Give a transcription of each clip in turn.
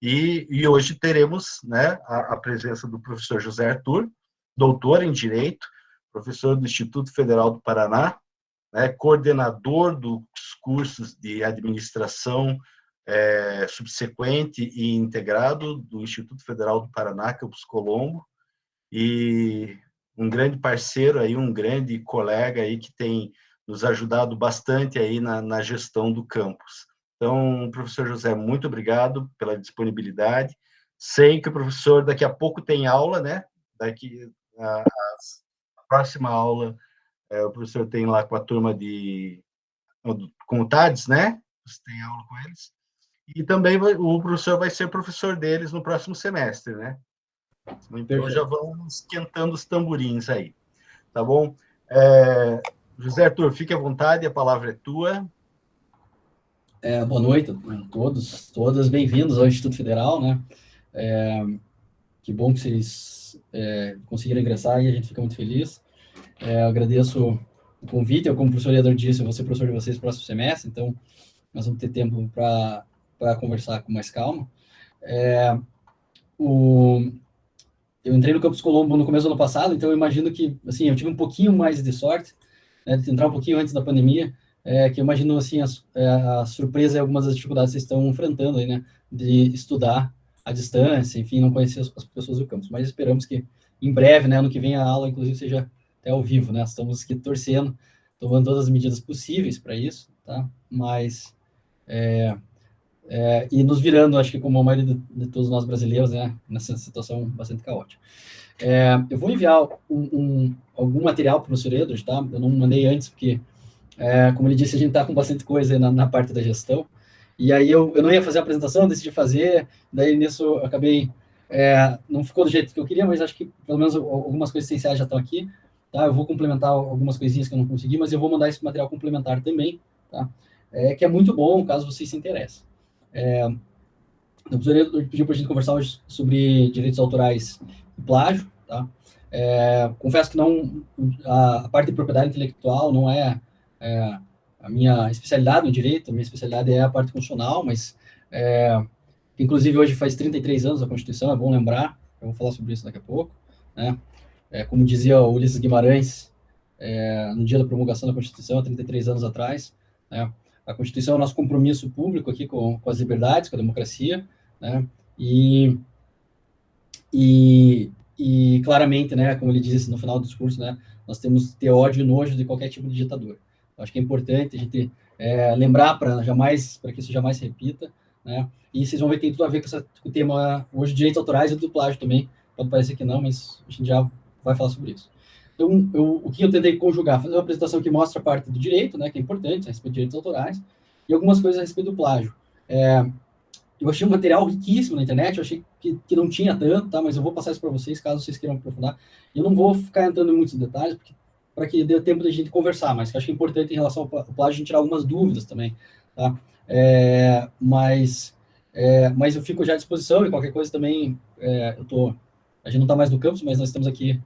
E hoje teremos, né, a presença do professor José Arthur, doutor em Direito, professor do Instituto Federal do Paraná, né, coordenador dos cursos de administração subsequente e integrado do Instituto Federal do Paraná, Campus Colombo, e um grande parceiro aí, um grande colega aí que tem nos ajudado bastante aí na gestão do campus. Então, professor José, muito obrigado pela disponibilidade. Sei que o professor daqui a pouco tem aula, né? Daqui a próxima aula, o professor tem lá com a turma com o TADES, né? Você tem aula com eles. E também o professor vai ser professor deles no próximo semestre, né? Então, perfeito. Já vão esquentando os tamborins aí, tá bom? José Arthur, fique à vontade, a palavra é tua. Boa noite a todos, todas, bem-vindos ao Instituto Federal, né? Que bom que vocês conseguiram ingressar e a gente fica muito feliz. Agradeço o convite, como o professor Edor disse, eu vou ser professor de vocês no próximo semestre, então nós vamos ter tempo para conversar com mais calma. Eu entrei no Campus Colombo no começo do ano passado, então eu imagino que, assim, eu tive um pouquinho mais de sorte, né, de entrar um pouquinho antes da pandemia, que eu imagino, assim, a surpresa e algumas das dificuldades que vocês estão enfrentando aí, né, de estudar à distância, enfim, não conhecer as pessoas do campus, mas esperamos que em breve, né, ano que vem a aula, inclusive, seja até ao vivo, né, estamos aqui torcendo, tomando todas as medidas possíveis para isso, tá, mas... e nos virando, acho que como a maioria de todos nós brasileiros, né, nessa situação bastante caótica. Eu vou enviar algum material para o professor Edward, tá? Eu não mandei antes, porque, como ele disse, a gente está com bastante coisa na parte da gestão, e aí eu não ia fazer a apresentação, decidi fazer, daí nisso eu acabei, não ficou do jeito que eu queria, mas acho que pelo menos algumas coisas essenciais já estão aqui, tá? Eu vou complementar algumas coisinhas que eu não consegui, mas eu vou mandar esse material complementar também, tá? Que é muito bom, caso vocês se interessem. O professor pediu para a gente conversar hoje sobre direitos autorais e plágio, tá? Confesso que não, a parte de propriedade intelectual não é a minha especialidade no direito, a minha especialidade é a parte constitucional, mas inclusive hoje faz 33 anos a Constituição, é bom lembrar, eu vou falar sobre isso daqui a pouco, né? Como dizia o Ulisses Guimarães, no dia da promulgação da Constituição, há 33 anos atrás, né? A Constituição é o nosso compromisso público aqui com as liberdades, com a democracia, né? E claramente, né, como ele disse no final do discurso, né, nós temos que ter ódio e nojo de qualquer tipo de ditadura. Eu acho que é importante a gente lembrar para que isso jamais se repita, né? E vocês vão ver que tem tudo a ver com o tema hoje de direitos autorais e do plágio também. Pode parecer que não, mas a gente já vai falar sobre isso. Então, o que eu tentei conjugar? Fazer uma apresentação que mostra a parte do direito, né, que é importante, a respeito de direitos autorais, e algumas coisas a respeito do plágio. Eu achei um material riquíssimo na internet, eu achei que não tinha tanto, tá? Mas eu vou passar isso para vocês, caso vocês queiram aprofundar. Eu não vou ficar entrando em muitos detalhes, para que dê tempo da gente conversar, mas que acho que é importante em relação ao plágio a gente tirar algumas dúvidas também, tá? Mas eu fico já à disposição, e qualquer coisa também, a gente não está mais no campus, mas nós estamos aqui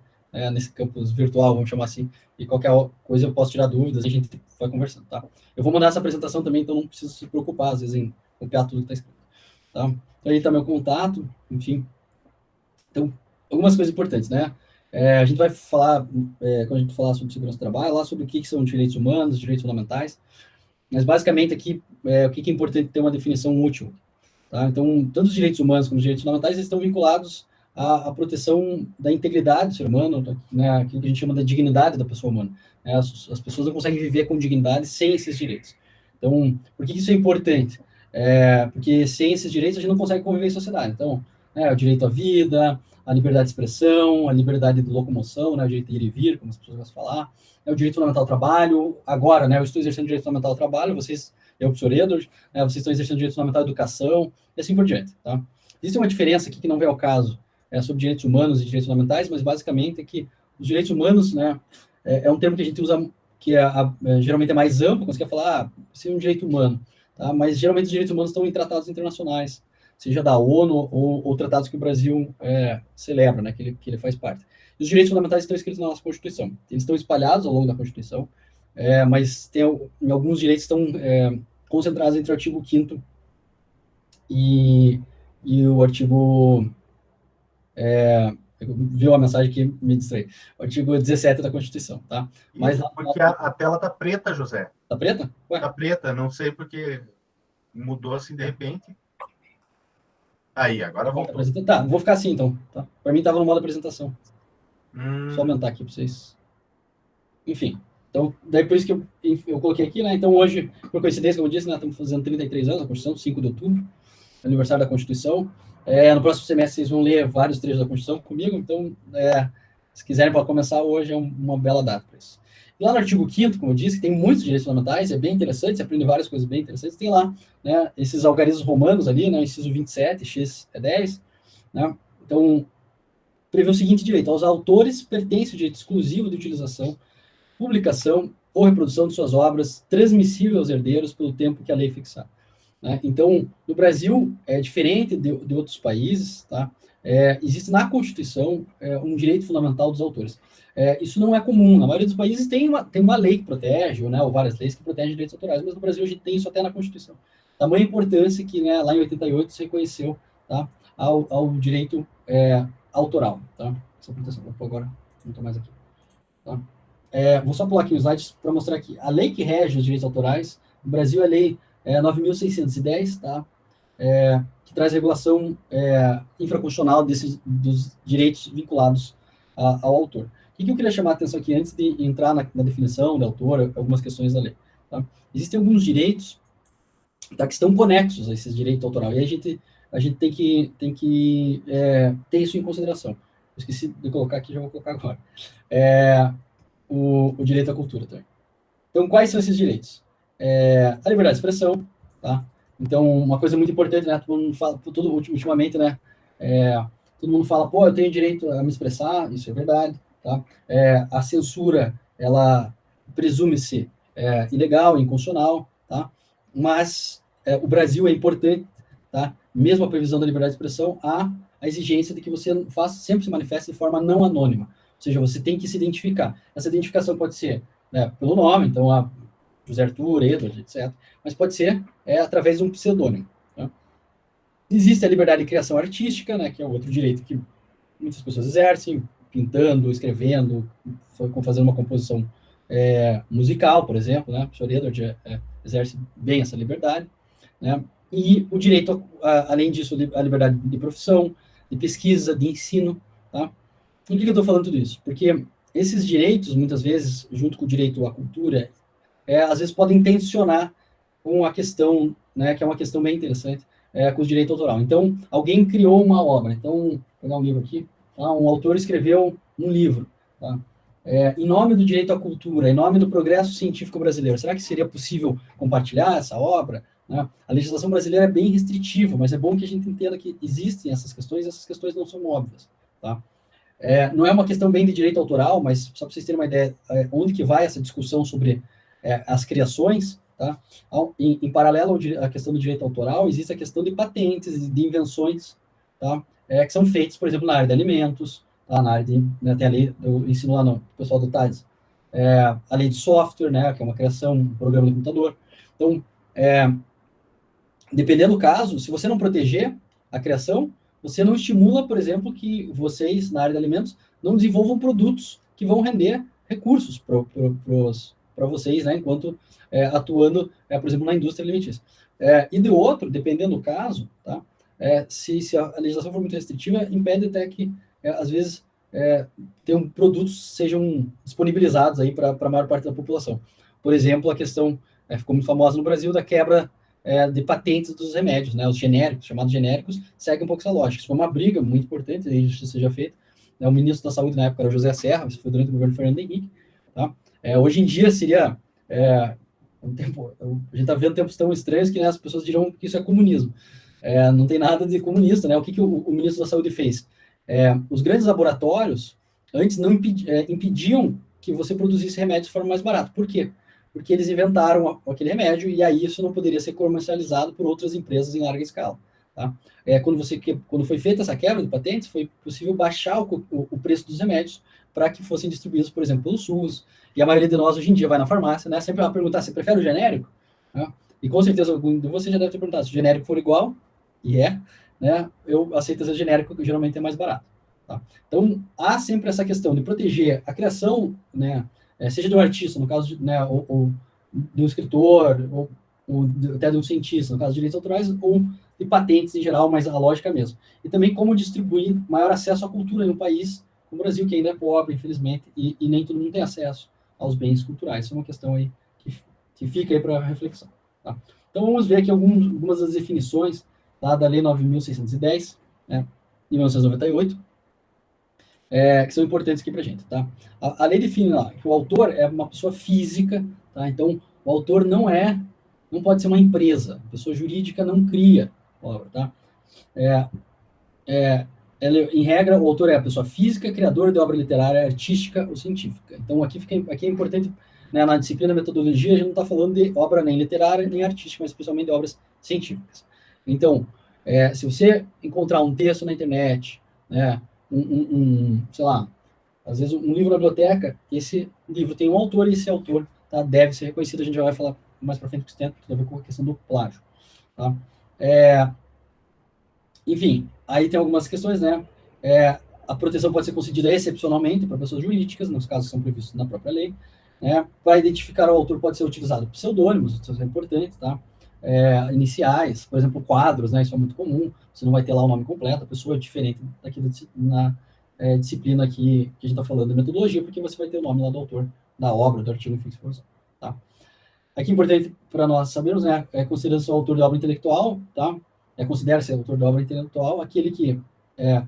nesse campus virtual, vamos chamar assim, e qualquer coisa eu posso tirar dúvidas, e a gente vai conversando, tá? Eu vou mandar essa apresentação também, então não precisa se preocupar, às vezes, em copiar tudo que está escrito. Tá? Então, aí está meu contato, enfim. Então, algumas coisas importantes, né? A gente vai falar, quando a gente falar sobre segurança do trabalho, lá sobre o que são direitos humanos, direitos fundamentais, mas basicamente aqui, o que é importante ter uma definição útil. Tá? Então, tanto os direitos humanos como os direitos fundamentais eles estão vinculados à proteção da integridade do ser humano, né? Aquilo que a gente chama da dignidade da pessoa humana. Né? As pessoas não conseguem viver com dignidade sem esses direitos. Então, por que isso é importante? Porque sem esses direitos a gente não consegue conviver em sociedade. Então, o direito à vida, a liberdade de expressão, a liberdade de locomoção, né, o direito de ir e vir, como as pessoas gostam de falar, o direito fundamental ao trabalho. Agora, né, eu estou exercendo o direito fundamental ao trabalho, vocês, eu, professor Edward, vocês estão exercendo o direito fundamental à educação, e assim por diante. Tá? Existe uma diferença aqui que não vem ao caso sobre direitos humanos e direitos fundamentais, mas basicamente é que os direitos humanos, né, é um termo que a gente usa, que geralmente é mais amplo, quando você quer falar, se é um direito humano. Tá? Mas geralmente os direitos humanos estão em tratados internacionais, seja da ONU ou tratados que o Brasil celebra, né, que ele faz parte. E os direitos fundamentais estão escritos na nossa Constituição. Eles estão espalhados ao longo da Constituição, mas em alguns direitos estão concentrados entre o artigo 5º e e o artigo... viu a mensagem que me distrai. O artigo 17 da Constituição, tá? Mas porque a tela tá preta, José. Tá preta? Ué? Tá preta, não sei porque mudou assim de repente. Aí, agora voltou. Tá, vou ficar assim então. Tá? Para mim tava no modo apresentação. Só aumentar aqui para vocês. Enfim. Então, daí por isso que eu coloquei aqui, né? Então hoje, por coincidência, como eu disse, né, estamos fazendo 33 anos, a Constituição, 5 de outubro, aniversário da Constituição. No próximo semestre vocês vão ler vários trechos da Constituição comigo, então, se quiserem para começar hoje, é uma bela data para isso. E lá no artigo 5º, como eu disse, que tem muitos direitos fundamentais, é bem interessante, você aprende várias coisas bem interessantes, tem lá, né, esses algarismos romanos ali, né, inciso 27, x é 10, né, então, prevê o seguinte direito: aos autores pertence o direito exclusivo de utilização, publicação ou reprodução de suas obras, transmissível aos herdeiros pelo tempo que a lei fixar. Né? Então, no Brasil, é diferente de outros países, tá? Existe na Constituição um direito fundamental dos autores. Isso não é comum. Na maioria dos países tem uma lei que protege, né, ou várias leis que protegem direitos autorais, mas no Brasil a gente tem isso até na Constituição. Tamanha importância que, né, lá em 88 se reconheceu, tá, ao direito autoral. Tá? Essa proteção. Vou pôr agora, não estou mais aqui. Tá? Vou só pular aqui os slides para mostrar aqui. A lei que rege os direitos autorais, no Brasil é a lei 9.610, tá? Que traz regulação infraconstitucional dos direitos vinculados ao autor. O que eu queria chamar a atenção aqui, antes de entrar na definição do autor, algumas questões da lei. Tá? Existem alguns direitos, tá, que estão conexos a esses direitos autorais, e a gente tem que ter isso em consideração. Eu esqueci de colocar aqui, já vou colocar agora. O direito à cultura também. Então, quais são esses direitos? A liberdade de expressão, tá? Então, uma coisa muito importante, né? Todo mundo fala, ultimamente, né? Todo mundo fala, pô, eu tenho direito a me expressar, isso é verdade, tá? A censura, ela presume-se ilegal, inconstitucional, tá? Mas o Brasil é importante, tá? Mesmo a previsão da liberdade de expressão, há a exigência de que você sempre se manifeste de forma não anônima, ou seja, você tem que se identificar. Essa identificação pode ser, né, pelo nome, então, José Arthur, Edward, etc. Mas pode ser através de um pseudônimo. Tá? Existe a liberdade de criação artística, né, que é outro direito que muitas pessoas exercem, pintando, escrevendo, fazendo uma composição musical, por exemplo, né? O professor Edward exerce bem essa liberdade. Né? E o direito, além disso, a liberdade de profissão, de pesquisa, de ensino. Tá? Por que eu estou falando tudo isso? Porque esses direitos, muitas vezes, junto com o direito à cultura, às vezes podem tensionar com a questão, né, que é uma questão bem interessante, com o direito autoral. Então, alguém criou uma obra. Então, vou pegar um livro aqui. Tá? Um autor escreveu um livro. Tá? Em nome do direito à cultura, em nome do progresso científico brasileiro, será que seria possível compartilhar essa obra? Né? A legislação brasileira é bem restritiva, mas é bom que a gente entenda que existem essas questões não são óbvias. Tá? Não é uma questão bem de direito autoral, mas só para vocês terem uma ideia, onde que vai essa discussão sobre as criações, tá? Em paralelo à questão do direito autoral, existe a questão de patentes, de invenções, tá? Que são feitas, por exemplo, na área de alimentos, tá? Na área de, né, tem a lei, eu ensino lá no pessoal do TADES, a lei de software, né, que é uma criação, um programa de computador. Então, dependendo do caso, se você não proteger a criação, você não estimula, por exemplo, que vocês, na área de alimentos, não desenvolvam produtos que vão render recursos para vocês, né, enquanto atuando, por exemplo, na indústria alimentícia. E de outro, dependendo do caso, tá, se a legislação for muito restritiva, impede até que, às vezes, produtos sejam disponibilizados aí para a maior parte da população. Por exemplo, a questão, ficou muito famosa no Brasil, da quebra de patentes dos remédios, né, os genéricos, chamados genéricos, segue um pouco essa lógica. Isso foi uma briga muito importante, a justiça seja feita. O ministro da Saúde na época era José Serra, isso foi durante o governo Fernando Henrique. Tá? Hoje em dia seria a gente está vendo tempos tão estranhos que, né, as pessoas dirão que isso é comunismo. Não tem nada de comunista, né? O que o ministro da Saúde fez? Os grandes laboratórios antes não impediam que você produzisse remédios de forma mais barata. Por quê? Porque eles inventaram aquele remédio e aí isso não poderia ser comercializado por outras empresas em larga escala. Tá? Quando foi feita essa quebra de patentes, foi possível baixar o preço dos remédios para que fossem distribuídos, por exemplo, pelo SUS. E a maioria de nós, hoje em dia, vai na farmácia, né? Sempre vai perguntar, você prefere o genérico? Né? E com certeza algum de vocês já deve ter perguntado, se o genérico for igual, né, eu aceito as genérico, que geralmente é mais barato. Tá? Então, há sempre essa questão de proteger a criação, né, seja do artista, no caso, né, ou do escritor, ou até de um cientista, no caso de direitos autorais, ou de patentes em geral, mas a lógica mesmo. E também como distribuir maior acesso à cultura em um país como o Brasil, que ainda é pobre, infelizmente, e nem todo mundo tem acesso aos bens culturais. Isso é uma questão aí que fica aí para reflexão. Tá? Então, vamos ver aqui algumas das definições lá da Lei 9.610, né, de 1998, que são importantes aqui para a gente. Tá? A lei define lá, que o autor é uma pessoa física, tá? Então, o autor não pode ser uma empresa, a pessoa jurídica não cria obra. Tá? Em regra, o autor é a pessoa física, criadora de obra literária, artística ou científica. Então, aqui é importante, né, na disciplina metodologia, a gente não está falando de obra nem literária, nem artística, mas especialmente de obras científicas. Então, se você encontrar um texto na internet, né, sei lá, às vezes um livro na biblioteca, esse livro tem um autor e esse autor, tá, deve ser reconhecido. A gente já vai falar mais para frente, que isso tem a ver com a questão do plágio. Tá? Enfim, aí tem algumas questões, né? A proteção pode ser concedida excepcionalmente para pessoas jurídicas, nos casos que são previstos na própria lei. Né? Para identificar o autor pode ser utilizado pseudônimos, isso é importante, tá? Iniciais, por exemplo, quadros, né? Isso é muito comum. Você não vai ter lá o nome completo, a pessoa é diferente daqui na disciplina aqui que a gente está falando de metodologia, porque você vai ter o nome lá do autor, da obra, do artigo, enfim, tá? Aqui é importante para nós sabermos, né? Considerando-se o autor de obra intelectual, tá? Considera-se autor de obra intelectual aquele que,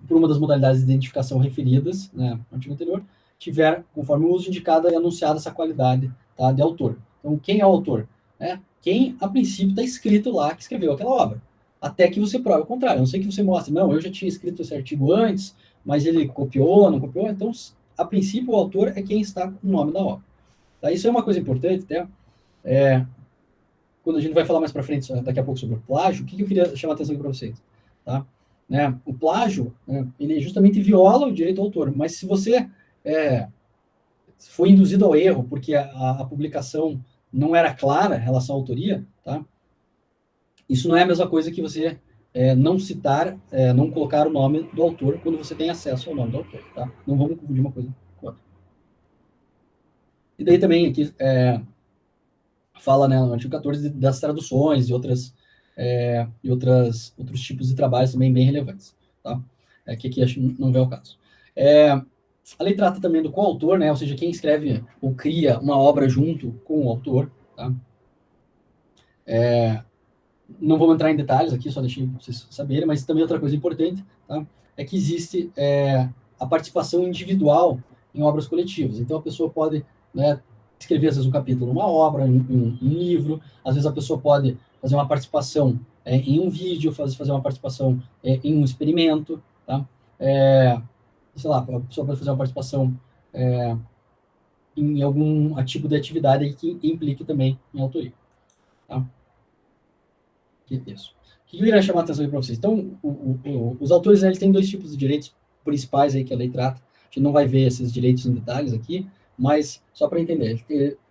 por uma das modalidades de identificação referidas, né, no artigo anterior, tiver, conforme o uso indicado e anunciada essa qualidade, tá, de autor. Então, quem é o autor? Quem, a princípio, está escrito lá que escreveu aquela obra. Até que você prove o contrário. A não sei que você mostre, não, eu já tinha escrito esse artigo antes, mas ele copiou, não copiou. Então, a princípio, o autor é quem está com o nome da obra. Tá? Isso é uma coisa importante, até. Quando a gente vai falar mais para frente, daqui a pouco, sobre o plágio, o que eu queria chamar a atenção aqui para vocês? Tá? Né? O plágio, ele justamente viola o direito ao autor, mas se você foi induzido ao erro porque a publicação não era clara em relação à autoria, tá? Isso não é a mesma coisa que você não citar, não colocar o nome do autor quando você tem acesso ao nome do autor. Tá? Não vamos confundir uma coisa com outra. E daí também aqui fala, né, no artigo 14 das traduções e outros tipos de trabalhos também bem relevantes, tá? Que aqui acho que não é o caso. A lei trata também do coautor, né, ou seja, quem escreve ou cria uma obra junto com o autor, tá? Não vou entrar em detalhes aqui, só deixei para vocês saberem, mas também outra coisa importante, tá? É que existe a participação individual em obras coletivas. Então, a pessoa pode, né, escrever, às vezes, um capítulo numa obra, em um livro, às vezes a pessoa pode fazer uma participação em um vídeo, fazer uma participação em um experimento, tá? Sei lá, a pessoa pode fazer uma participação em algum tipo de atividade que implique também em autoria, tá? Isso. O que eu queria chamar a atenção para vocês? Então, os autores, né, eles têm dois tipos de direitos principais aí que a lei trata. A gente não vai ver esses direitos em detalhes aqui, mas só para entender,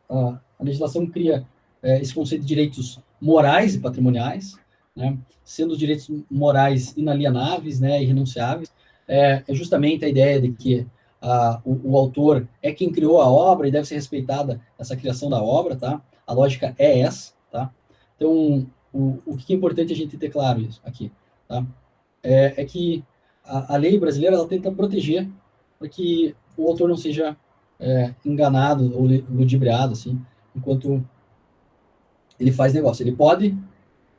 a legislação cria esse conceito de direitos morais e patrimoniais, né, sendo os direitos morais inalienáveis, né, irrenunciáveis. É justamente a ideia de que o autor é quem criou a obra e deve ser respeitada essa criação da obra, tá? A lógica é essa, tá? Então, o que é importante a gente ter claro isso aqui, tá? É que a lei brasileira ela tenta proteger para que o autor não seja enganado ou ludibriado, assim, enquanto ele faz negócio. Ele pode,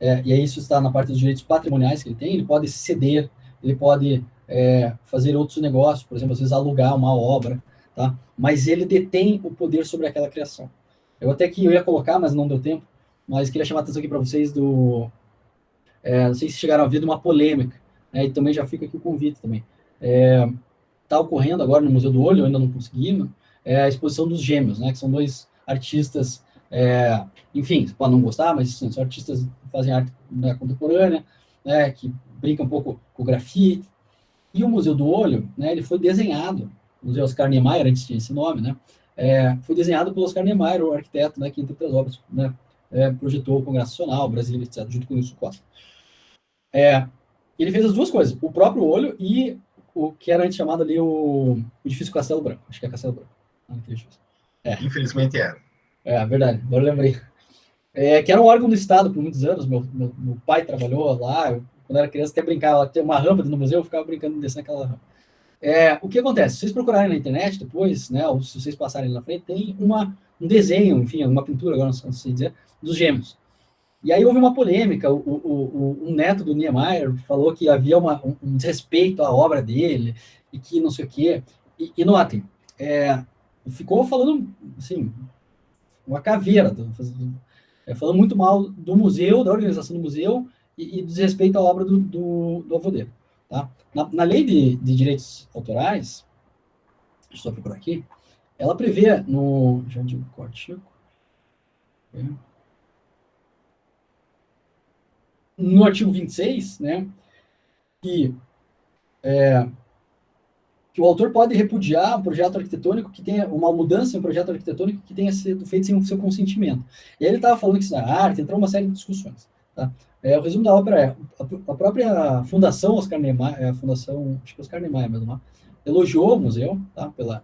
e aí isso está na parte dos direitos patrimoniais que ele tem, ele pode ceder, ele pode fazer outros negócios, por exemplo, às vezes alugar uma obra, tá? Mas ele detém o poder sobre aquela criação. Eu até que eu ia colocar, mas não deu tempo, mas queria chamar a atenção aqui para vocês não sei se chegaram a ver de uma polêmica, né, e também já fica aqui o convite também. Está ocorrendo agora no Museu do Olho, eu ainda não consegui, a exposição dos Gêmeos, né, que são dois artistas, enfim, você pode não gostar, mas são artistas que fazem arte, né, contemporânea, né, que brincam um pouco com o grafite. E o Museu do Olho, né, ele foi desenhado, o Museu Oscar Niemeyer, antes tinha esse nome, né, foi desenhado pelo Oscar Niemeyer, o arquiteto, né, que entre outras obras, né, projetou o Congresso Nacional, Brasília, etc., junto com o Wilson Costa. Ele fez as duas coisas, o próprio olho e o que era antes chamado ali o edifício Castelo Branco. Acho que é Castelo Branco. Infelizmente era. Verdade, agora eu lembrei. Que era um órgão do Estado por muitos anos. Meu pai trabalhou lá. Quando era criança, até brincava. Tem uma rampa no museu, eu ficava brincando descendo aquela rampa. O que acontece? Se vocês procurarem na internet depois, né, ou se vocês passarem na frente, tem um desenho, enfim, uma pintura, agora não sei dizer, dos gêmeos. E aí houve uma polêmica. Um neto do Niemeyer falou que havia um desrespeito à obra dele e que não sei o quê. E notem, ficou falando, assim, uma caveira, falando muito mal do museu, da organização do museu e desrespeito à obra do avô dele. Tá? Na lei de direitos autorais, deixa eu só procurar aqui, ela prevê no... Já digo, corte, no artigo 26, né, que o autor pode repudiar um projeto arquitetônico que tenha uma mudança em um projeto arquitetônico que tenha sido feito sem o seu consentimento. E aí ele estava falando que isso na arte, entrou uma série de discussões. Tá? O resumo da ópera é a própria Fundação Oscar Niemeyer, a Fundação, acho que é Oscar Niemeyer mesmo, elogiou o museu, tá, pela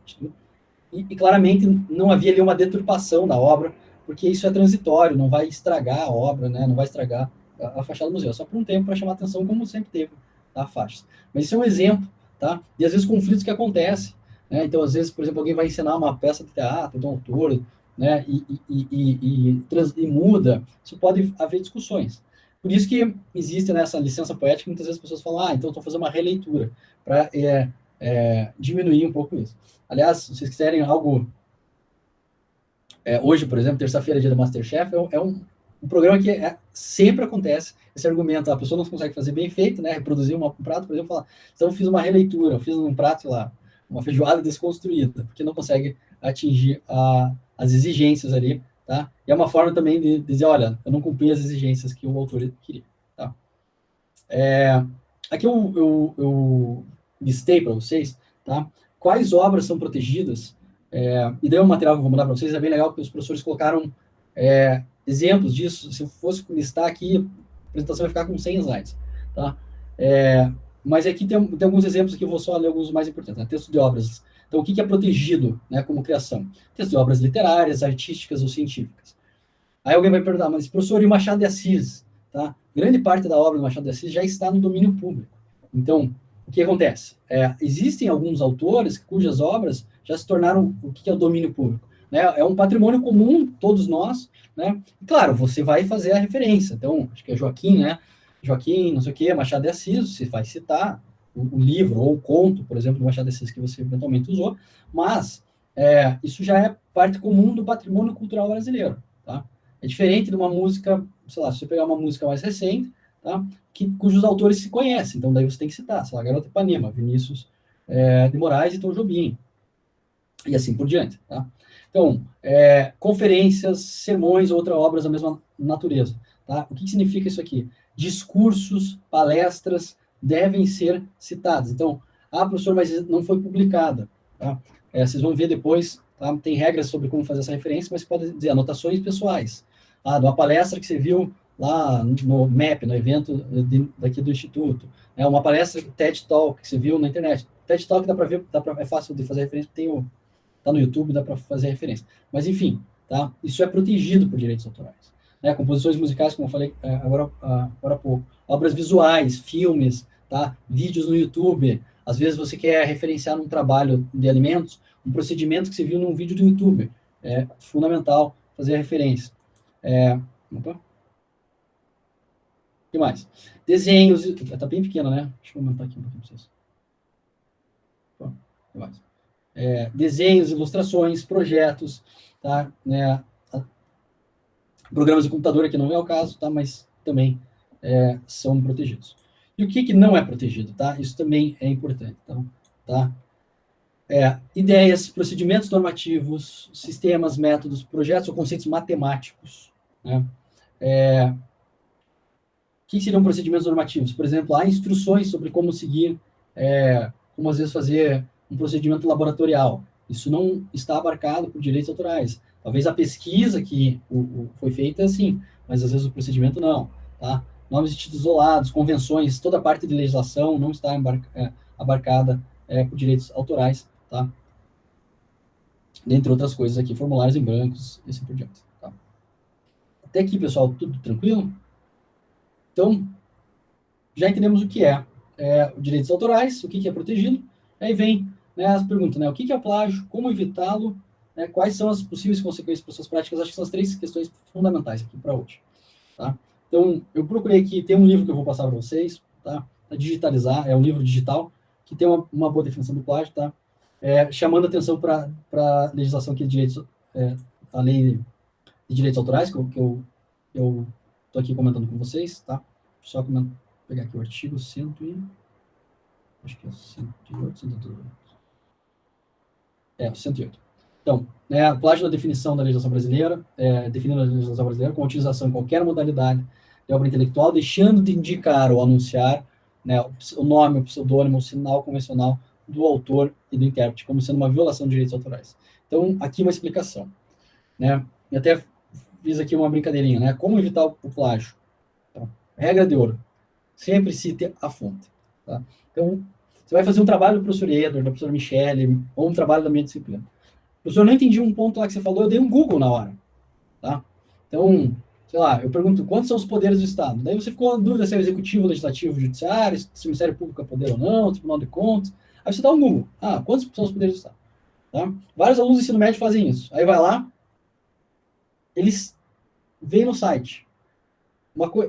e claramente não havia ali uma deturpação da obra, porque isso é transitório, não vai estragar a obra, né, não vai estragar a fachada do museu, só por um tempo para chamar atenção, como sempre teve a faixa. Mas isso é um exemplo, tá? E às vezes conflitos que acontecem, né? Então, às vezes, por exemplo, alguém vai ensinar uma peça de teatro de um autor, né? E muda, isso pode haver discussões. Por isso que existe nessa licença poética, muitas vezes as pessoas falam, então estou fazendo uma releitura, para diminuir um pouco isso. Aliás, se vocês quiserem algo... hoje, por exemplo, terça-feira, dia do Masterchef, é um programa que sempre acontece esse argumento. A pessoa não consegue fazer bem feito, né? Reproduzir um prato, por exemplo, falar, então eu fiz uma releitura, eu fiz um prato lá, uma feijoada desconstruída, porque não consegue atingir as exigências ali, tá? E é uma forma também de dizer, olha, eu não cumpri as exigências que o autor queria, tá? Aqui eu listei para vocês, tá? Quais obras são protegidas, e daí o material que eu vou mandar para vocês é bem legal, porque os professores colocaram exemplos disso. Se eu fosse listar aqui, a apresentação vai ficar com 100 slides, tá? Mas aqui tem alguns exemplos que eu vou só ler alguns mais importantes, né? Texto de obras. Então, o que é protegido, né, como criação? Texto de obras literárias, artísticas ou científicas. Aí alguém vai perguntar, mas professor, e o Machado de Assis? Tá? Grande parte da obra do Machado de Assis já está no domínio público. Então, o que acontece? Existem alguns autores cujas obras já se tornaram o que é o domínio público. Né? É um patrimônio comum, todos nós, né? E, claro, você vai fazer a referência. Então, acho que é Joaquim, né? Joaquim, não sei o quê, Machado de Assis, você vai citar o livro ou o conto, por exemplo, do Machado de Assis que você eventualmente usou, mas isso já é parte comum do patrimônio cultural brasileiro, tá? É diferente de uma música, sei lá, se você pegar uma música mais recente, tá? Cujos autores se conhecem, então daí você tem que citar, sei lá, Garota Ipanema, Vinícius de Moraes e Tom Jobim, e assim por diante, tá? Então, conferências, sermões, outras obras da mesma natureza, tá? O que significa isso aqui? Discursos, palestras devem ser citados. Então, professor, mas não foi publicada, tá? Vocês vão ver depois, tá? Tem regras sobre como fazer essa referência, mas pode dizer anotações pessoais. De uma palestra que você viu lá no MEP, no evento daqui do Instituto. Uma palestra TED Talk que você viu na internet. TED Talk dá para ver, é fácil de fazer referência, tá no YouTube, dá para fazer referência. Mas, enfim, tá? Isso é protegido por direitos autorais. Composições musicais, como eu falei agora há pouco. Obras visuais, filmes, tá? Vídeos no YouTube. Às vezes você quer referenciar num trabalho de alimentos, um procedimento que você viu num vídeo do YouTube. É fundamental fazer a referência. Opa. O que mais? Desenhos. Está bem pequeno, né? Deixa eu aumentar aqui um pouquinho para vocês. O que mais? Desenhos, ilustrações, projetos, tá? Programas de computador aqui não é o caso, tá? Mas também são protegidos. E o que não é protegido, tá? Isso também é importante, então, tá? Ideias, procedimentos normativos, sistemas, métodos, projetos ou conceitos matemáticos, né? O que seriam procedimentos normativos? Por exemplo, há instruções sobre como seguir, como às vezes fazer um procedimento laboratorial. Isso não está abarcado por direitos autorais. Talvez a pesquisa que foi feita, sim, mas às vezes o procedimento não, tá? nomes de títulos isolados, convenções, toda a parte de legislação não está abarcada por direitos autorais, tá? Dentre outras coisas aqui, formulários em brancos e assim por diante. Tá? Até aqui, pessoal, tudo tranquilo? Então, já entendemos o que é os direitos autorais, o que é protegido, aí vem, né, as perguntas, né, o que é o plágio, como evitá-lo, né, quais são as possíveis consequências para suas práticas. Acho que são as 3 questões fundamentais aqui para hoje. Tá? Então, eu procurei aqui, tem um livro que eu vou passar para vocês, tá? Para digitalizar, é um livro digital, que tem uma boa definição do plágio, tá? Chamando atenção para a legislação aqui de direitos, a lei de direitos autorais, que eu estou aqui comentando com vocês, tá? Só pegar aqui o artigo 100 acho que é 108, 108. O 108. Então, a plágio da definição da legislação brasileira, definindo a legislação brasileira com a utilização em qualquer modalidade de obra intelectual, deixando de indicar ou anunciar, né, o nome, o pseudônimo, o sinal convencional do autor e do intérprete, como sendo uma violação de direitos autorais. Então, aqui uma explicação. Né? Eu até fiz aqui uma brincadeirinha, né? Como evitar o plágio? Então, regra de ouro. Sempre cite a fonte. Tá? Então, você vai fazer um trabalho do professor Edward, da professora Michele, ou um trabalho da minha disciplina. Professor, eu não entendi um ponto lá que você falou, eu dei um Google na hora. Tá? Então, sei lá, eu pergunto, quantos são os poderes do Estado? Daí você ficou na dúvida se é o executivo, legislativo, judiciário, se o Ministério Público é poder ou não, Tribunal de Contas. Aí você dá um Google. Quantos são os poderes do Estado? Tá? Vários alunos do ensino médio fazem isso. Aí vai lá, eles veem no site.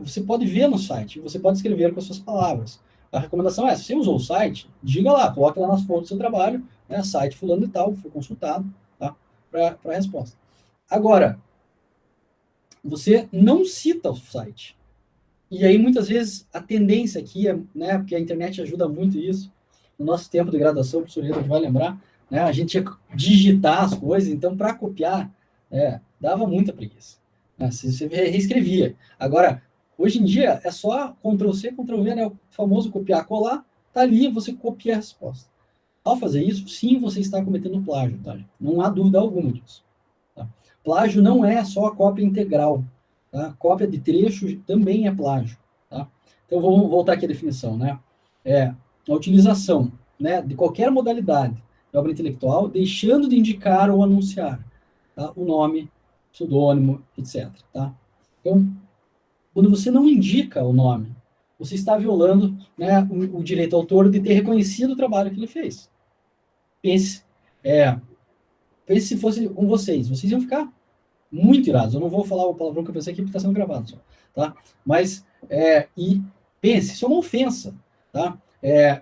Você pode ver no site, você pode escrever com as suas palavras. A recomendação se você usou o site, diga lá, coloque lá nas fontes do seu trabalho, né, site fulano e tal, foi consultado, tá? Para a resposta. Agora, você não cita o site. E aí, muitas vezes, a tendência aqui né, porque a internet ajuda muito isso, no nosso tempo de graduação, o professor Rita vai lembrar, né, a gente tinha que digitar as coisas, então, para copiar, dava muita preguiça. Né, você reescrevia. Agora, hoje em dia, é só Ctrl+C, Ctrl+V, né, o famoso copiar, colar, tá ali, você copia a resposta. Ao fazer isso, sim, você está cometendo plágio, tá? Não há dúvida alguma disso. Tá? Plágio não é só a cópia integral. Tá? Cópia de trecho também é plágio. Tá? Então, vamos voltar aqui à definição. Né? A utilização, né, de qualquer modalidade de obra intelectual, deixando de indicar ou anunciar, tá, o nome, pseudônimo, etc. Tá? Então, quando você não indica o nome, você está violando, né, o direito ao autor de ter reconhecido o trabalho que ele fez. Pense se fosse com vocês iam ficar muito irados. Eu não vou falar o palavrão que eu pensei aqui porque está sendo gravado só, tá? Mas, e pense, isso é uma ofensa, tá?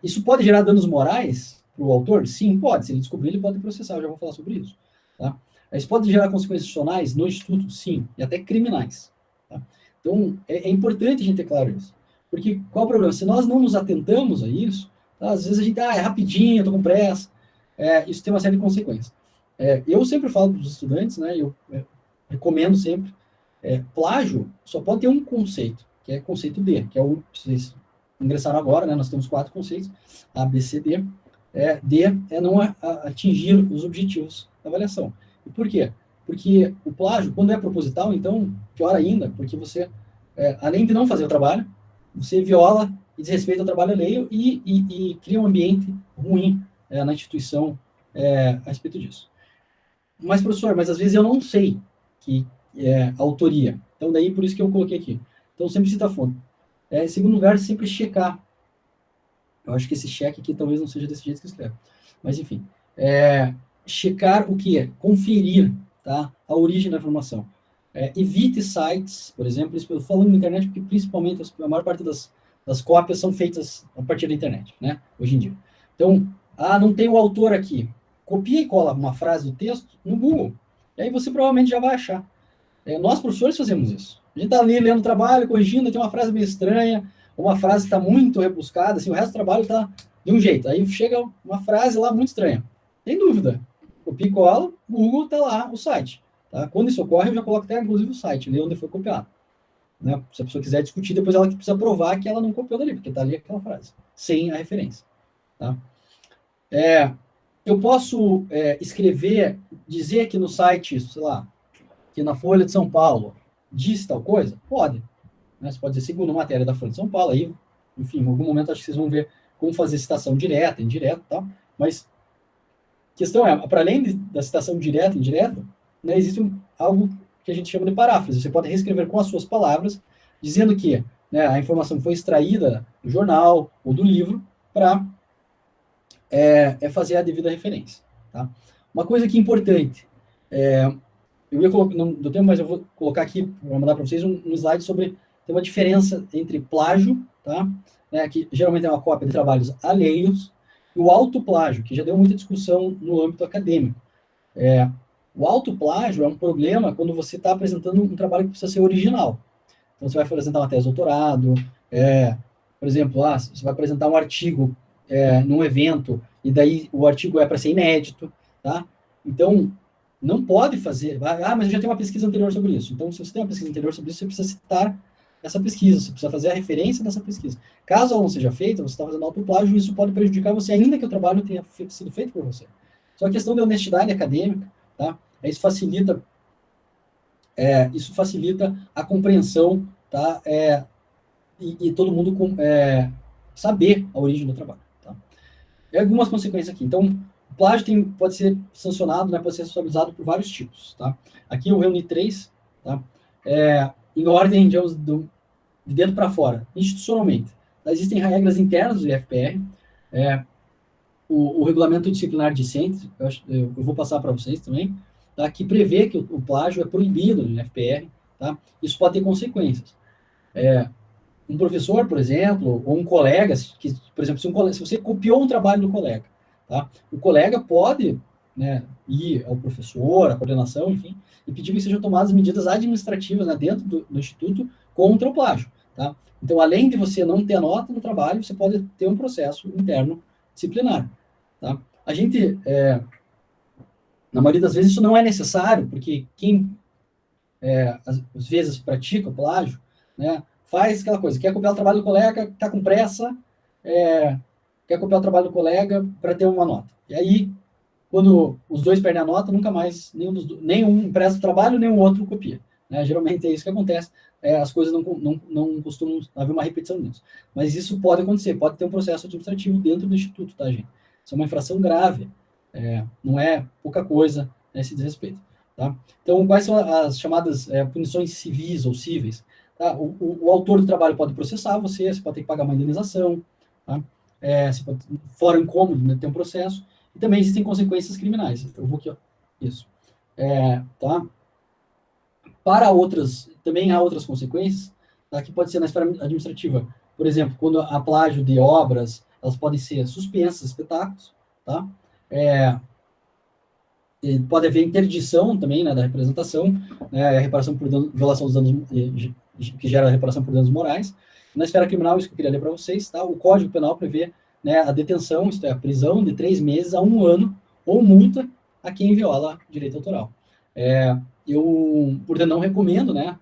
Isso pode gerar danos morais para o autor? Sim, pode. Se ele descobrir, ele pode processar. Eu já vou falar sobre isso, tá? Isso pode gerar consequências institucionais no instituto? Sim, e até criminais. Tá? Então, é importante a gente ter claro isso. Porque qual o problema? Se nós não nos atentamos a isso, tá? Às vezes a gente, é rapidinho, eu tô com pressa. Isso tem uma série de consequências. Eu sempre falo para os estudantes, né? Eu recomendo sempre, plágio só pode ter um conceito, que é conceito D, que é o que vocês ingressaram agora, né? Nós temos 4 conceitos, A, B, C, D. D é não atingir os objetivos da avaliação. E por quê? Porque o plágio, quando é proposital, então, pior ainda, porque você, além de não fazer o trabalho, você viola e desrespeita o trabalho alheio e cria um ambiente ruim na instituição a respeito disso. Mas, professor, mas às vezes eu não sei que é a autoria. Então, daí, por isso que eu coloquei aqui. Então, sempre cita a fonte. Em segundo lugar, sempre checar. Eu acho que esse cheque aqui talvez não seja desse jeito que eu escrevo. Mas, enfim. Checar o que é? Conferir, tá? A origem da informação. Evite sites, por exemplo, isso eu falo na internet porque principalmente a maior parte das cópias são feitas a partir da internet, né? Hoje em dia. Então, não tem o autor aqui. Copia e cola uma frase do texto no Google. E aí você provavelmente já vai achar. Nós, professores, fazemos isso. A gente está ali lendo o trabalho, corrigindo, tem uma frase meio estranha, uma frase está muito rebuscada, assim, o resto do trabalho está de um jeito. Aí chega uma frase lá muito estranha. Tem dúvida. Copia e cola, Google está lá, o site. Tá? Quando isso ocorre, eu já coloco até, inclusive, o site, onde foi copiado. Né? Se a pessoa quiser discutir, depois ela precisa provar que ela não copiou dali, porque está ali aquela frase, sem a referência. Tá? Eu posso escrever, dizer aqui no site, sei lá, que na Folha de São Paulo diz tal coisa? Pode. né? Você pode dizer segunda matéria da Folha de São Paulo, aí, enfim, em algum momento acho que vocês vão ver como fazer citação direta, indireta e tal, mas a questão é, para além da citação direta e indireta, né, existe algo que a gente chama de paráfrase. Você pode reescrever com as suas palavras, dizendo que, né, a informação foi extraída do jornal ou do livro para fazer a devida referência. Tá? Uma coisa que é importante, eu ia colocar, não deu tempo, mas eu vou colocar aqui, vou mandar para vocês um slide sobre, tem uma diferença entre plágio, tá? Né, que geralmente é uma cópia de trabalhos alheios, e o autoplágio, que já deu muita discussão no âmbito acadêmico. O autoplágio é um problema quando você está apresentando um trabalho que precisa ser original. Então, você vai apresentar uma tese de doutorado, por exemplo, você vai apresentar um artigo num evento, e daí o artigo é para ser inédito, tá? Então, não pode fazer, mas eu já tenho uma pesquisa anterior sobre isso. Então, se você tem uma pesquisa anterior sobre isso, você precisa citar essa pesquisa, você precisa fazer a referência dessa pesquisa. Caso ela não seja feita, você está fazendo autoplágio, e isso pode prejudicar você, ainda que o trabalho tenha sido feito por você. Só a questão da honestidade acadêmica, tá? Isso facilita a compreensão, tá? E todo mundo saber a origem do trabalho. Tá? E algumas consequências aqui. Então, o plágio pode ser sancionado, né, pode ser responsabilizado por vários tipos. Tá? Aqui eu reuni 3, tá? Em ordem de dentro para fora, institucionalmente. Tá? Existem regras internas do IFPR, o regulamento disciplinar discente, eu vou passar para vocês também, tá? Que prevê que o plágio é proibido no IFPR. Tá? Isso pode ter consequências. Um professor, por exemplo, ou um colega, por exemplo, se você copiou um trabalho do colega, tá? O colega pode, né, ir ao professor, à coordenação, enfim, e pedir que sejam tomadas medidas administrativas, né, dentro do instituto contra o plágio. Tá? Então, além de você não ter a nota no trabalho, você pode ter um processo interno disciplinar. Tá? A gente, na maioria das vezes, isso não é necessário, porque quem, às vezes, pratica o plágio, né, faz aquela coisa, quer copiar o trabalho do colega, está com pressa, quer copiar o trabalho do colega para ter uma nota. E aí, quando os dois perdem a nota, nunca mais, nenhum empresta o trabalho, nem o outro copia. Né? Geralmente é isso que acontece, as coisas não costumam haver uma repetição nisso. Mas isso pode acontecer, pode ter um processo administrativo dentro do instituto, tá, gente? Isso é uma infração grave, não é pouca coisa nesse desrespeito. Tá? Então, quais são as chamadas punições civis ou cíveis? Tá? O autor do trabalho pode processar você pode ter que pagar uma indenização, tá? Fora o incômodo, né, ter um processo, e também existem consequências criminais. Eu vou aqui, ó. Isso. Tá? Para outras, também há outras consequências, tá? Que pode ser na esfera administrativa. Por exemplo, quando há plágio de obras, elas podem ser suspensas, espetáculos, tá? Pode haver interdição também, né, da representação, né, a reparação por violação dos danos, que gera a reparação por danos morais. Na esfera criminal, isso que eu queria ler para vocês, tá? O Código Penal prevê, né, a detenção, isto é, a prisão de 3 meses a 1 ano, ou multa a quem viola direito autoral. Eu, portanto, não recomendo, né,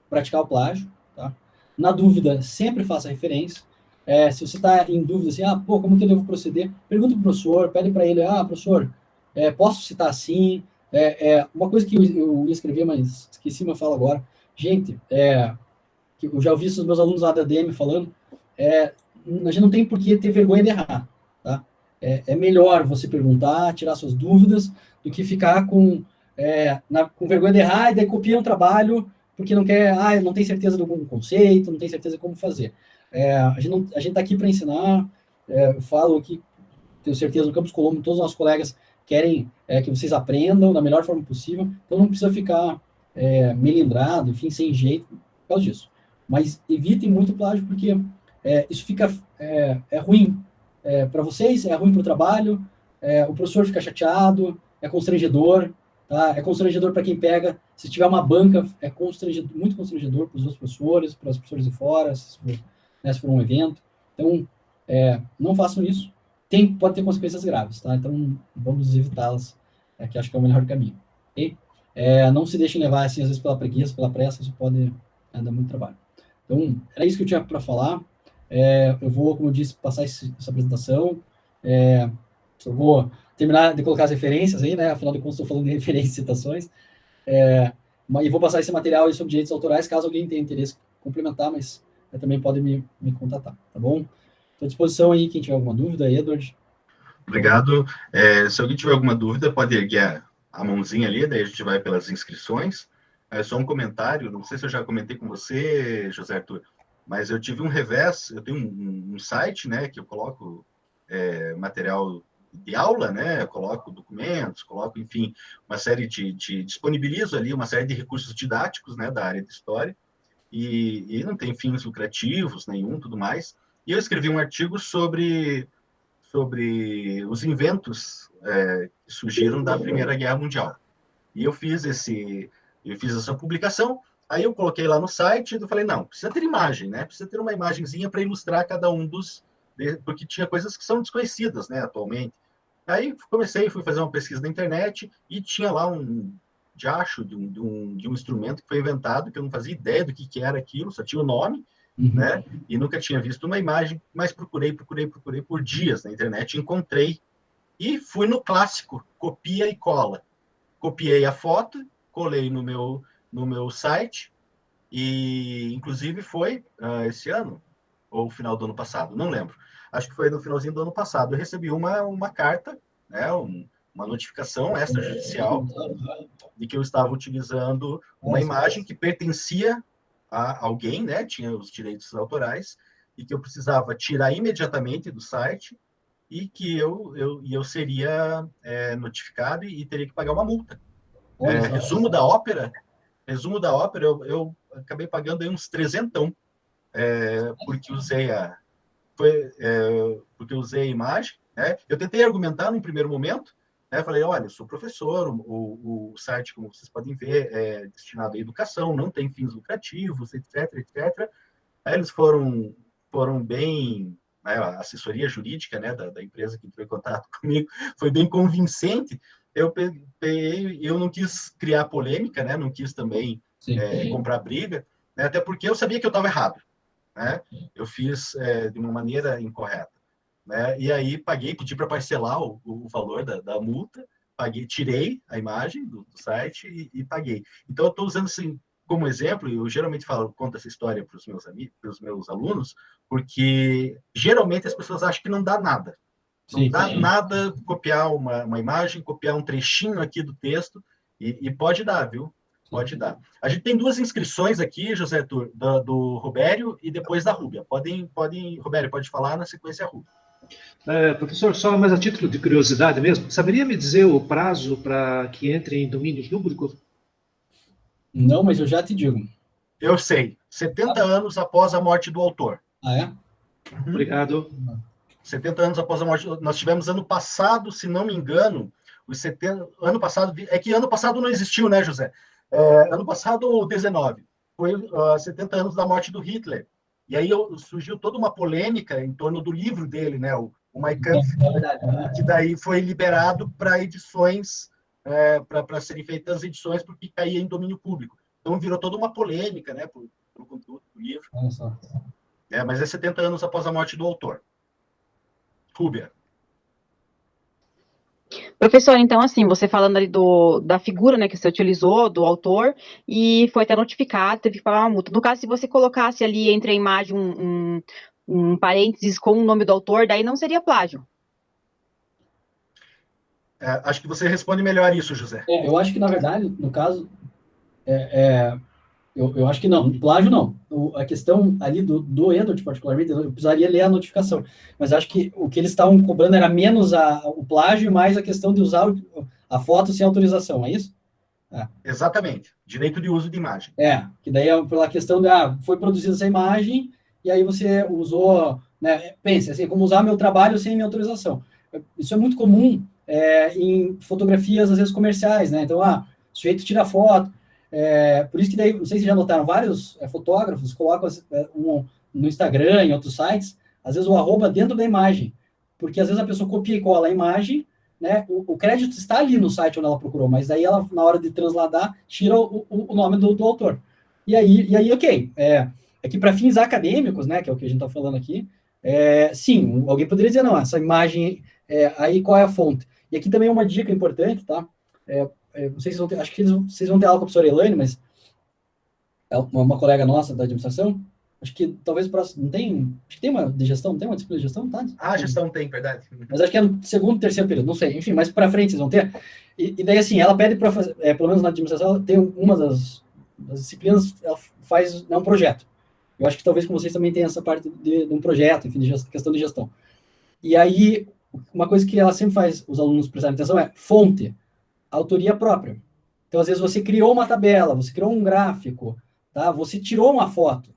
praticar o plágio, tá? Na dúvida, sempre faça referência. Se você está em dúvida, assim, como que eu devo proceder? Pergunta para o professor, pede para ele, professor, posso citar assim? Uma coisa que eu ia escrever, mas esqueci, mas falo agora. Gente, que eu já ouvi os meus alunos lá da ADM falando, a gente não tem por que ter vergonha de errar, tá? É melhor você perguntar, tirar suas dúvidas, do que ficar com vergonha de errar e daí copia um trabalho porque não quer, não tem certeza do conceito, não tem certeza de como fazer. A gente está aqui para ensinar, eu falo aqui, tenho certeza, no Campus Colombo, todos os nossos colegas querem que vocês aprendam da melhor forma possível, então não precisa ficar melindrado, enfim, sem jeito, por causa disso. Mas evitem muito plágio, porque isso fica ruim para vocês, é ruim para o trabalho, o professor fica chateado, é constrangedor, tá? É constrangedor para quem pega, se tiver uma banca, é muito constrangedor para os outros professores, para os professores de fora, se for um evento. Então, não façam isso. Pode ter consequências graves, tá? Então, vamos evitá-las, que acho que é o melhor caminho. Okay? Não se deixem levar, assim, às vezes, pela preguiça, pela pressa, isso pode dar muito trabalho. Então, era isso que eu tinha para falar. Eu vou, como eu disse, passar essa apresentação. Eu vou terminar de colocar as referências aí, né? Afinal de contas, estou falando de referências e citações. E vou passar esse material aí sobre direitos autorais, caso alguém tenha interesse em complementar, mas também podem me contatar, tá bom? Estou à disposição aí, quem tiver alguma dúvida, Edward. Obrigado. Se alguém tiver alguma dúvida, pode erguer a mãozinha ali, daí a gente vai pelas inscrições. Só um comentário, não sei se eu já comentei com você, José Arthur, mas eu tive um revés, eu tenho um site, né, que eu coloco material de aula, né, eu coloco documentos, coloco, enfim, uma série disponibilizo ali uma série de recursos didáticos, né, da área de história, e não tem fins lucrativos nenhum, tudo mais, e eu escrevi um artigo sobre os inventos que surgiram da Primeira Guerra Mundial. E eu fiz essa publicação, aí eu coloquei lá no site e falei, não, precisa ter imagem, né? Precisa ter uma imagenzinha para ilustrar cada um porque tinha coisas que são desconhecidas, né, atualmente. Aí fui fazer uma pesquisa na internet e tinha lá um diacho de um instrumento que foi inventado, que eu não fazia ideia do que era aquilo, só tinha o nome, né? E nunca tinha visto uma imagem, mas procurei por dias na internet, encontrei e fui no clássico, copia e cola. Copiei a foto, colei no meu site e, inclusive, foi esse ano ou final do ano passado, não lembro. Acho que foi no finalzinho do ano passado. Eu recebi uma carta, né, uma notificação extrajudicial de que eu estava utilizando uma imagem que pertencia a alguém, né, tinha os direitos autorais, e que eu precisava tirar imediatamente do site e que eu seria notificado e teria que pagar uma multa. Resumo da ópera, eu acabei pagando aí uns 300, porque porque usei a imagem, né? Eu tentei argumentar num primeiro momento, né? Falei, olha, eu sou professor, o site, como vocês podem ver, é destinado à educação, não tem fins lucrativos, etc, etc. Aí eles foram bem, né, a assessoria jurídica, né, da empresa que entrou em contato comigo foi bem convincente. Eu não quis criar polêmica, né, não quis também comprar briga, né, até porque eu sabia que eu estava errado, né? Eu fiz de uma maneira incorreta, né? E aí pedi para parcelar o valor da multa, tirei a imagem do site e paguei. Então eu estou usando assim como exemplo, eu geralmente conto essa história para os meus amigos, para os meus alunos, porque geralmente as pessoas acham que não dá nada. Não dá nada copiar uma imagem, copiar um trechinho aqui do texto, e pode dar, viu? Pode dar. A gente tem 2 inscrições aqui, José Tur, do Robério e depois da Rúbia. Robério, pode falar na sequência Rúbia. Professor, só mais a título de curiosidade mesmo, saberia me dizer o prazo para que entre em domínio público? Não, mas eu já te digo. Eu sei. 70 anos após a morte do autor. Ah, é? Obrigado. 70 anos após a morte. Nós tivemos ano passado, se não me engano, ano passado. É que ano passado não existiu, né, José? Ano passado, 19. Foi 70 anos da morte do Hitler. E aí surgiu toda uma polêmica em torno do livro dele, né, o Mein Kampf, que daí foi liberado para edições, para serem feitas edições, porque caía em domínio público. Então virou toda uma polêmica, né, pelo conteúdo do livro. Mas é 70 anos após a morte do autor. Rúbia. Professor, então, assim, você falando ali da figura, né, que você utilizou, do autor, e foi até notificado, teve que pagar uma multa. No caso, se você colocasse ali entre a imagem um parênteses com o nome do autor, daí não seria plágio. Acho que você responde melhor isso, José. Eu acho que, na verdade, no caso, eu acho que não, plágio não. A questão ali do Edward, particularmente, eu precisaria ler a notificação, mas acho que o que eles estavam cobrando era menos o plágio e mais a questão de usar a foto sem autorização, é isso? Exatamente, direito de uso de imagem. Que daí é pela questão de, foi produzida essa imagem e aí você usou, né, pense, assim, como usar meu trabalho sem minha autorização. Isso é muito comum em fotografias, às vezes, comerciais, né? Então, o sujeito tira foto, por isso que daí, não sei se já notaram, vários fotógrafos colocam no Instagram, em outros sites, às vezes o arroba dentro da imagem, porque às vezes a pessoa copia e cola a imagem, né, o crédito está ali no site onde ela procurou, mas daí ela, na hora de transladar, tira o nome do autor. E aí ok, é que para fins acadêmicos, né, que é o que a gente está falando aqui, sim, alguém poderia dizer, não, essa imagem, aí qual é a fonte? E aqui também é uma dica importante, tá? não sei se vão ter, acho que vocês vão ter aula com a professora Elaine, mas é uma colega nossa da administração, acho que talvez o próximo, não tem, acho que tem uma de gestão, não tem uma disciplina de gestão, tá? Gestão tem, verdade. Mas acho que é no segundo, terceiro período, não sei, enfim, mas para frente vocês vão ter. E daí, assim, ela pede para fazer, pelo menos na administração, ela tem uma das disciplinas, ela faz um projeto. Eu acho que talvez com vocês também tenha essa parte de um projeto, enfim, de questão de gestão. E aí, uma coisa que ela sempre faz os alunos prestarem atenção é fonte, autoria própria. Então, às vezes, você criou uma tabela, você criou um gráfico, tá? Você tirou uma foto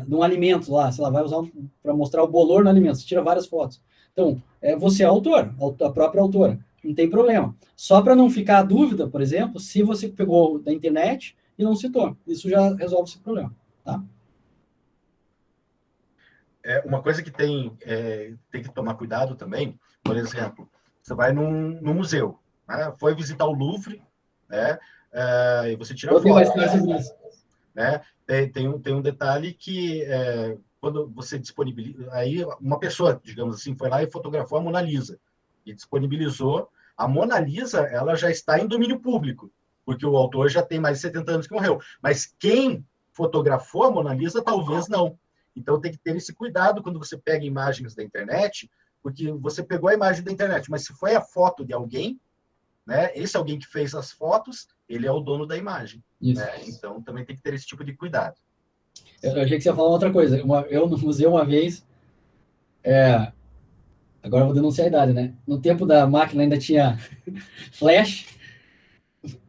de um alimento lá, sei lá, vai usar para mostrar o bolor no alimento, você tira várias fotos. Então, você é autor, a própria autora, não tem problema. Só para não ficar a dúvida, por exemplo, se você pegou da internet e não citou, isso já resolve esse problema, tá? Uma coisa que tem que tomar cuidado também, por exemplo, você vai num museu, né? Foi visitar o Louvre, né? E você tira foto. Né? Tem um detalhe que quando você disponibiliza, aí uma pessoa, digamos assim, foi lá e fotografou a Mona Lisa e disponibilizou. A Mona Lisa, ela já está em domínio público, porque o autor já tem mais de 70 anos que morreu. Mas quem fotografou a Mona Lisa, talvez não. Então tem que ter esse cuidado quando você pega imagens da internet, porque você pegou a imagem da internet, mas se foi a foto de alguém, né? Esse alguém que fez as fotos, ele é o dono da imagem. Né? Então também tem que ter esse tipo de cuidado. Eu achei que você ia falar outra coisa. Eu no museu uma vez, agora eu vou denunciar a idade, né? No tempo da máquina ainda tinha flash,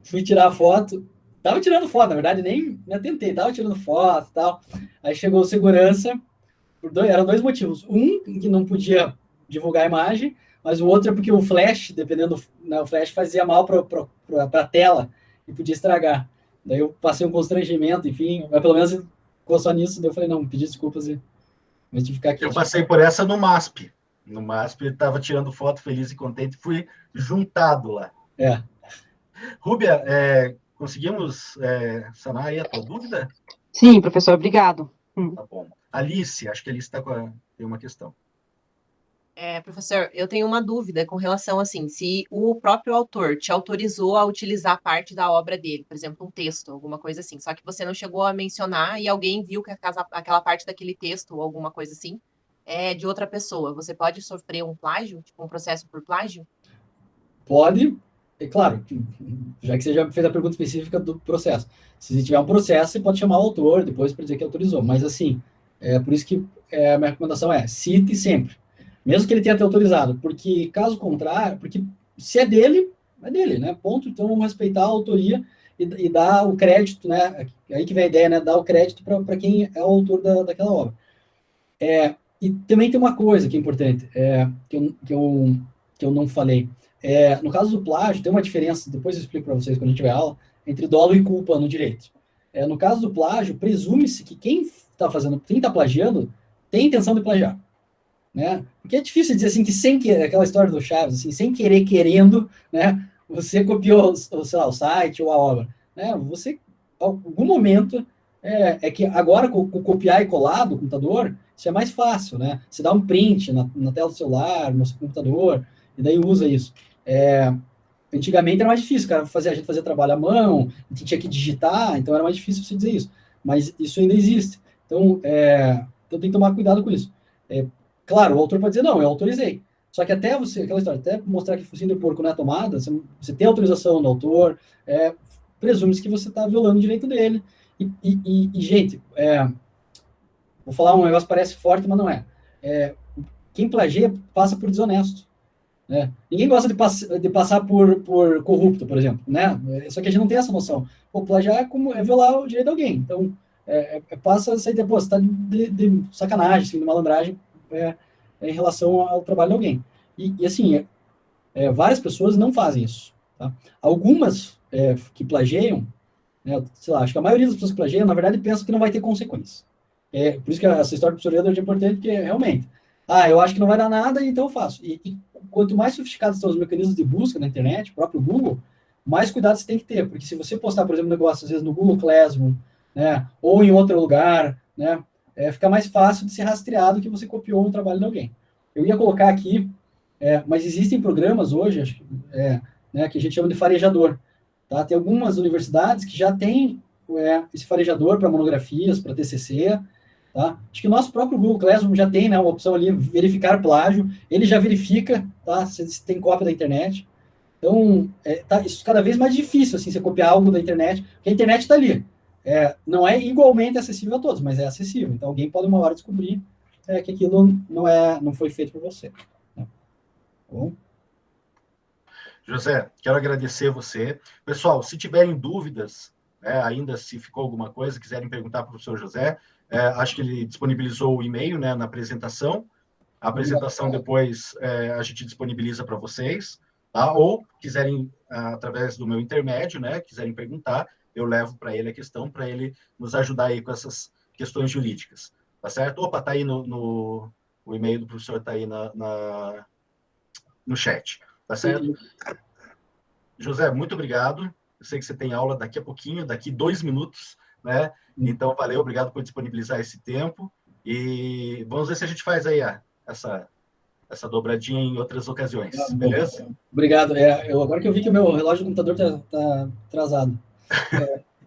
fui tirar a foto, tava tirando foto, na verdade nem me atentei, tava tirando foto e tal. Aí chegou o segurança, eram dois motivos. Um, que não podia divulgar a imagem, mas o outro é porque o flash, dependendo, né, o flash fazia mal para a tela e podia estragar. Daí eu passei um constrangimento, enfim, mas pelo menos ficou só nisso, daí eu falei, não, pedi desculpas e mas tive que ficar aqui. Eu passei por essa no MASP. No MASP, eu estava tirando foto feliz e contente, fui juntado lá. Rúbia, conseguimos sanar aí a tua dúvida? Sim, professor, obrigado. Tá bom. Alice, acho que a Alice tem uma questão. Professor, eu tenho uma dúvida com relação, assim, se o próprio autor te autorizou a utilizar parte da obra dele, por exemplo, um texto, alguma coisa assim, só que você não chegou a mencionar e alguém viu que aquela parte daquele texto ou alguma coisa assim é de outra pessoa. Você pode sofrer um plágio, tipo um processo por plágio? Pode, é claro, já que você já fez a pergunta específica do processo. Se tiver um processo, você pode chamar o autor depois para dizer que autorizou, mas assim, por isso que a minha recomendação cite sempre. Mesmo que ele tenha te autorizado, porque caso contrário, porque se é dele, né? Ponto. Então vamos respeitar a autoria e dar o crédito, né? Aí que vem a ideia, né? Dar o crédito para quem é o autor daquela obra. E também tem uma coisa que é importante, que eu não falei. No caso do plágio, tem uma diferença, depois eu explico para vocês quando a gente tiver aula, entre dolo e culpa no direito. No caso do plágio, presume-se que quem está plagiando, tem intenção de plagiar. Né? Porque é difícil dizer assim que sem querer, aquela história do Chaves, assim, sem querer, querendo, né? Você copiou, sei lá, o site ou a obra, né? Você, em algum momento, que agora com copiar e colar do computador, isso é mais fácil, né? Você dá um print na tela do celular, no seu computador, e daí usa isso. Antigamente era mais difícil, cara, a gente fazia trabalho à mão, a gente tinha que digitar, então era mais difícil você dizer isso. Mas isso ainda existe. Então tem que tomar cuidado com isso. Claro, o autor pode dizer, não, eu autorizei. Só que até você, aquela história, até mostrar que o focinho do porco não é tomada, você tem autorização do autor, presume-se que você está violando o direito dele. E gente, vou falar um negócio que parece forte, mas não é. Quem plagia passa por desonesto. Né? Ninguém gosta de passar por corrupto, por exemplo. Né? Só que a gente não tem essa noção. Pô, plagiar é violar o direito de alguém. Então, passa essa ideia, pô, você está de sacanagem, assim, de malandragem, em relação ao trabalho de alguém. E assim, várias pessoas não fazem isso. Tá? Algumas que plagiam, né, sei lá, acho que a maioria das pessoas que plagiam, na verdade, pensam que não vai ter consequências. Por isso que essa história do professor Edward é importante, porque realmente, eu acho que não vai dar nada, então eu faço. E quanto mais sofisticados são os mecanismos de busca na internet, o próprio Google, mais cuidado você tem que ter, porque se você postar, por exemplo, um negócio, às vezes, no Google Classroom, né, ou em outro lugar, né, fica mais fácil de ser rastreado que você copiou um trabalho de alguém. Eu ia colocar aqui, mas existem programas hoje, né, que a gente chama de farejador. tá? Tem algumas universidades que já têm esse farejador para monografias, para TCC, tá? Acho que o nosso próprio Google Classroom já tem, né, uma opção ali, verificar plágio, ele já verifica, tá? Se tem cópia da internet. Então, tá isso cada vez mais difícil, assim, você copiar algo da internet, porque a internet está ali. Não é igualmente acessível a todos, mas é acessível. Então, alguém pode uma hora descobrir que aquilo não foi feito por você. Né? Tá bom? José, quero agradecer você. Pessoal, se tiverem dúvidas, ainda se ficou alguma coisa, quiserem perguntar para o professor José, acho que ele disponibilizou o e-mail, né, na apresentação. A apresentação depois a gente disponibiliza para vocês, tá? Ou quiserem, através do meu intermédio, né, quiserem perguntar, eu levo para ele a questão, para ele nos ajudar aí com essas questões jurídicas, tá certo? Opa, tá aí o e-mail do professor está aí no chat, tá certo? Sim. José, muito obrigado. Eu sei que você tem aula daqui a pouquinho, daqui 2 minutos, né? Então, valeu, obrigado por disponibilizar esse tempo. E vamos ver se a gente faz aí essa dobradinha em outras ocasiões, beleza? Obrigado. Agora que eu vi que o meu relógio do computador tá atrasado.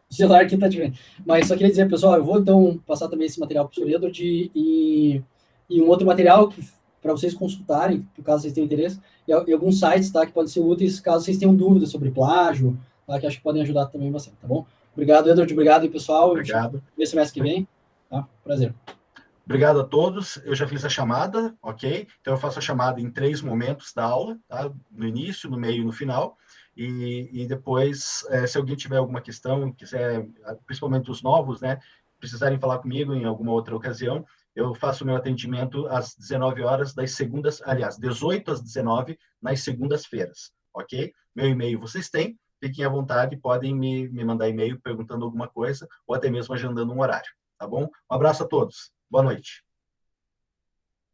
O celular aqui tá diferente. Mas só queria dizer, pessoal, eu vou então passar também esse material para o senhor Edward e um outro material para vocês consultarem, por caso vocês tenham interesse, e alguns sites, tá, que podem ser úteis caso vocês tenham dúvidas sobre plágio, tá, que acho que podem ajudar também bastante, tá bom? Obrigado, Edward, obrigado aí, pessoal. Obrigado. Vê semestre que vem, tá? Prazer. Obrigado a todos. Eu já fiz a chamada, ok? Então, eu faço a chamada em 3 momentos da aula, tá? No início, no meio e no final. E depois, se alguém tiver alguma questão, quiser, principalmente os novos, né, precisarem falar comigo em alguma outra ocasião, eu faço o meu atendimento às 19 horas das segundas, aliás, 18 às 19 nas segundas-feiras, ok? Meu e-mail vocês têm, fiquem à vontade, podem me mandar e-mail perguntando alguma coisa ou até mesmo agendando um horário, tá bom? Um abraço a todos. Boa noite.